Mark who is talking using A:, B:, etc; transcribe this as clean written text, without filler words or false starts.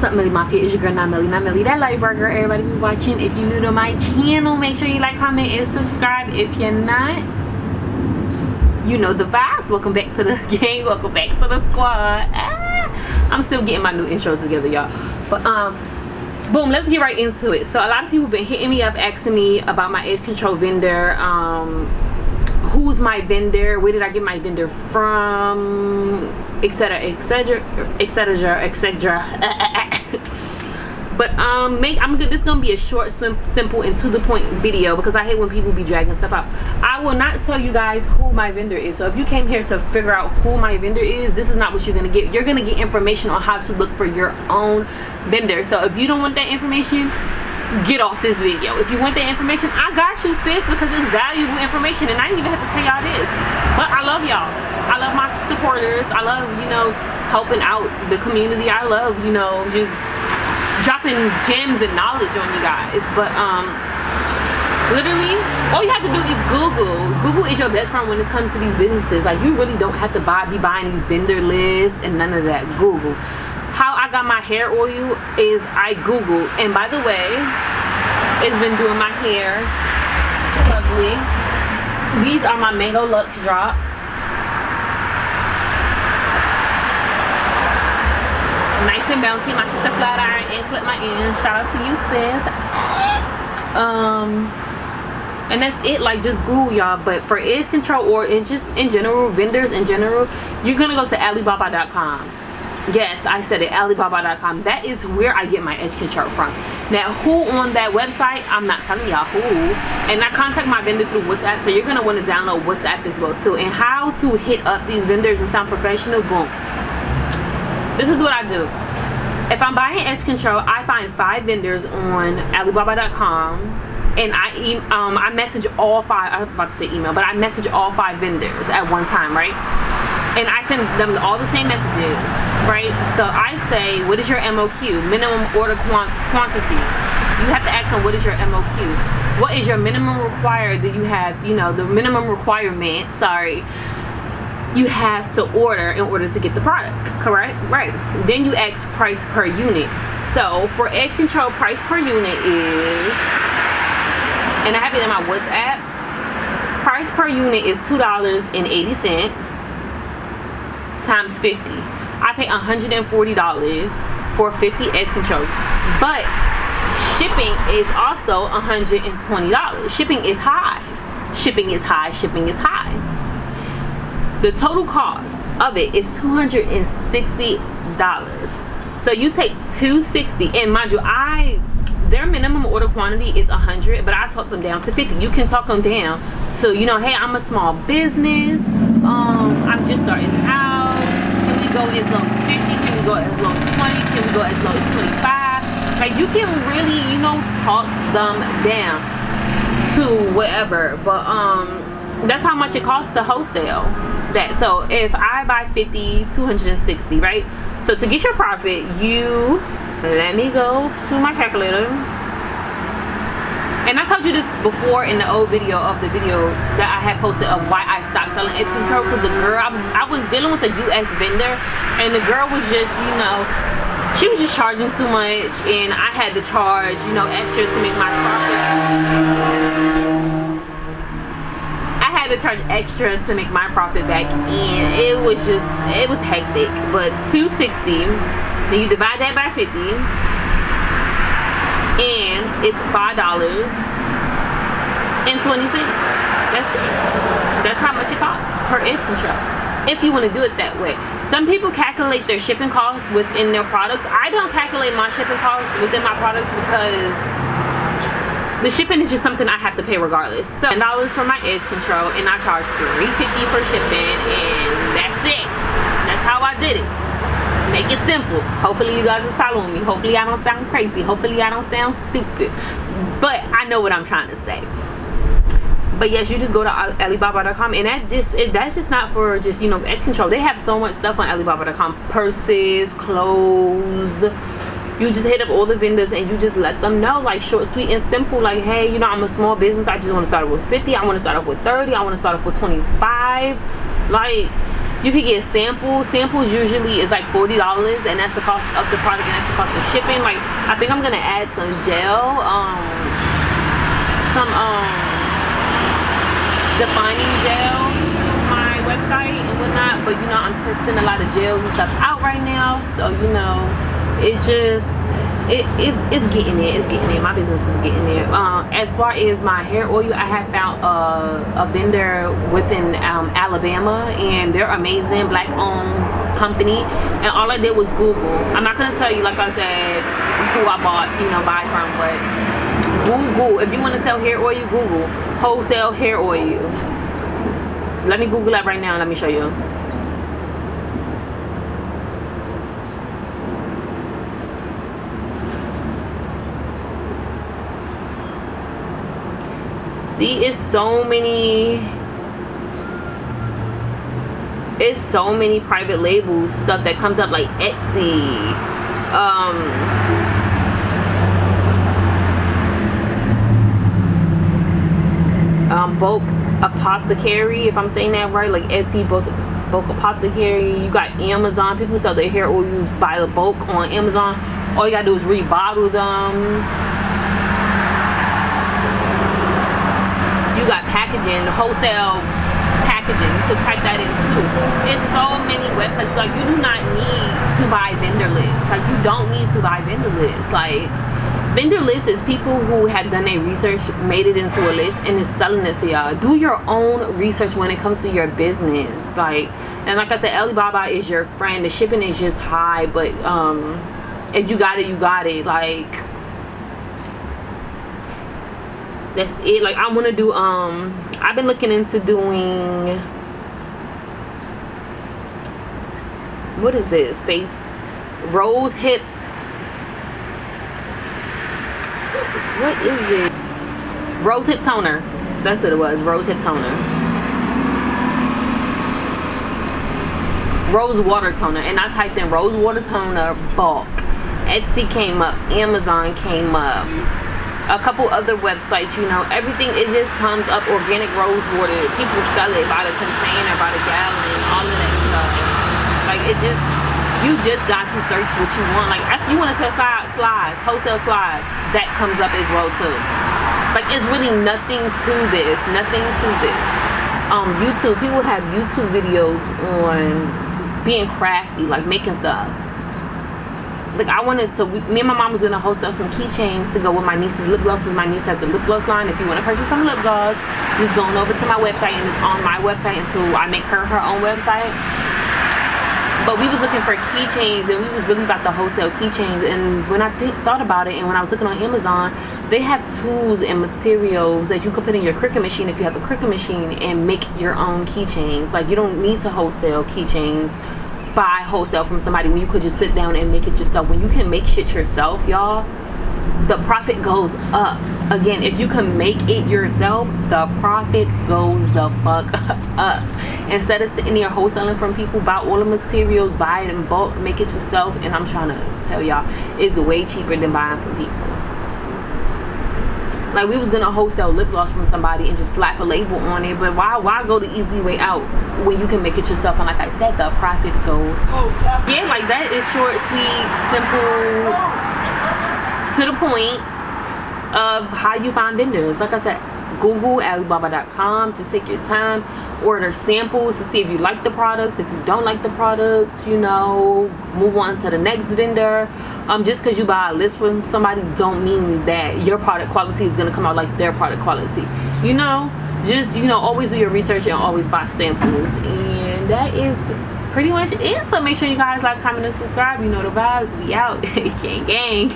A: up, MellyMafia? It's your girl Melly, that light burger. Everybody be watching. If you're new to my channel, make sure you like, comment, and subscribe. If you're not, you know the vibes. Welcome back to the gang. Welcome back to the squad. I'm still getting my new intro together, y'all. But boom, let's get right into it. So a lot of people been hitting me up asking me about my edge control vendor. Who's my vendor? Where did I get my vendor from? Etc. etc. etc. etc. But this is gonna be a short, simple, and to the point video because I hate when people be dragging stuff out. I will not tell you guys who my vendor is. So if you came here to figure out who my vendor is, this is not what you're gonna get. You're gonna get information on how to look for your own vendor. So if you don't want that information, get off this video. If you want that information, I got you, sis, because it's valuable information, and I didn't even have to tell y'all this. But I love y'all. I love my supporters. I love, you know, helping out the community. I love, you know, just dropping gems and knowledge on you guys. But literally all you have to do is Google is your best friend when it comes to these businesses. Like, you really don't have to be buying these vendor lists and none of that. Google. How I got my hair oil is I Googled, and by the way, it's been doing my hair lovely. These are my Mango Lux drops. Nice and bouncy. My sister flat iron and clip my ends. Shout out to you, sis. And that's it. Like, just Google, y'all. But for edge control or just in general, vendors in general, you're gonna go to Alibaba.com. Yes, I said it, Alibaba.com. That is where I get my edge control from. Now, who on that website, I'm not telling y'all who. And I contact my vendor through WhatsApp, so you're gonna want to download WhatsApp as well too. And how to hit up these vendors and sound professional, boom. This is what I do. If I'm buying edge control, I find 5 vendors on Alibaba.com, and I message all 5. I was about to say email, but I message all 5 vendors at one time, right? And I send them all the same messages, right? So I say, what is your MOQ? Minimum order quantity. You have to ask them, what is your MOQ? What is your minimum required that you have, you know, the minimum requirement, sorry, you have to order in order to get the product, correct? Right. Then you ask price per unit. So for edge control, price per unit is, and I have it in my WhatsApp, price per unit is $2.80 times 50. I pay $140 for 50 edge controls, but shipping is also $120. Shipping is high. Shipping is high. Shipping is high. The total cost of it is $260. So you take $260, and mind you, their minimum order quantity is 100, but I talk them down to 50. You can talk them down. So, you know, hey, I'm a small business. I'm just starting out. Can we go as low as 50? Can we go as low as 20? Can we go as low as 25? Like, you can really, you know, talk them down to whatever. But that's how much it costs to wholesale that. So if I buy 50, 260, right? So to get your profit, you, let me go to my calculator. And I told you this before in the old video of the video that I had posted of why I stopped selling edge control, because the girl, I was dealing with a US vendor, and the girl was just, you know, she was just charging too much, and I had to charge, you know, extra to make my profit. I had to charge extra to make my profit back, and it was hectic. But $260, then you divide that by 50, and it's $5.20. That's it. That's how much it costs per edge control, if you want to do it that way. Some people calculate their shipping costs within their products. I don't calculate my shipping costs within my products because the shipping is just something I have to pay regardless. So $10 for my edge control, and I charge $3.50 for shipping, and that's it. That's how I did it. Make it simple. Hopefully you guys is following me. Hopefully I don't sound crazy. Hopefully I don't sound stupid. But I know what I'm trying to say. But yes, you just go to Alibaba.com, and that's just not for just, you know, edge control. They have so much stuff on Alibaba.com. Purses, clothes. You just hit up all the vendors and you just let them know, like, short, sweet, and simple. Like, hey, you know, I'm a small business. I just want to start off with 50. I want to start off with 30. I want to start off with 25. Like, You can get samples. Samples usually is like $40, and that's the cost of the product, and that's the cost of shipping. Like, I think I'm gonna add some gel, some defining gel to my website and whatnot. But you know, I'm testing a lot of gels and stuff out right now, so you know, it's getting there. It's getting there. My business is getting there. As far as my hair oil, I have found a vendor within Alabama, and they're amazing, black owned company. And all I did was Google. I'm not gonna tell you, like I said, who I bought, you know, buy from, but Google. If you want to sell hair oil, Google wholesale hair oil. Let me Google that right now. Let me show you. See, it's so many private labels stuff that comes up, like Etsy, bulk apothecary, if I'm saying that right, like Etsy, bulk apothecary. You got Amazon. People sell their hair oils by the bulk on Amazon. All you gotta do is rebottle them. You got packaging, wholesale packaging. You could type that in too. There's so many websites. Like, you do not need to buy vendor lists. Like, you don't need to buy vendor lists. Like, vendor lists is people who have done their research, made it into a list, and is selling it to y'all. Do your own research when it comes to your business. Like, and like I said, Alibaba is your friend. The shipping is just high, but if you got it, you got it. Like, that's it. Like, I want to do I've been looking into doing, what is this, face rose hip, what is it, rose hip toner. That's what it was, rose hip toner, rose water toner. And I typed in rose water toner bulk. Etsy came up, Amazon came up, a couple other websites, you know, everything, it just comes up. Organic rose water, people sell it by the container, by the gallon, all of that stuff. Like, it just, you just got to search what you want. Like, if you want to sell slides, wholesale slides, that comes up as well too. Like, it's really nothing to this, YouTube, people have YouTube videos on being crafty, like making stuff. Like, I wanted to, me and my mom was gonna wholesale some keychains to go with my niece's lip glosses. My niece has a lip gloss line. If you want to purchase some lip gloss, just going over to my website, and it's on my website until I make her own website. But we was looking for keychains, and we was really about to wholesale keychains. And when I thought about it, and when I was looking on Amazon, they have tools and materials that you could put in your Cricut machine if you have a Cricut machine, and make your own keychains. Like, you don't need to wholesale keychains, buy wholesale from somebody, when you could just sit down and make it yourself. When you can make shit yourself, y'all, the profit goes up. Again, if you can make it yourself, the profit goes the fuck up. Instead of sitting there wholesaling from people, buy all the materials, buy it in bulk, make it yourself. And I'm trying to tell y'all, it's way cheaper than buying from people. Like, we was gonna wholesale lip gloss from somebody and just slap a label on it, but why go the easy way out when you can make it yourself? And like I said, the profit goes. Yeah, like, that is short, sweet, simple, to the point of how you find vendors. Like I said, Google Alibaba.com. Just take your time, order samples to see if you like the products. If you don't like the products, you know, move on to the next vendor. Just because you buy a list from somebody don't mean that your product quality is going to come out like their product quality. You know, just, you know, always do your research and always buy samples. And that is pretty much it. So make sure you guys like, comment, and subscribe. You know the vibes. We out. Gang gang.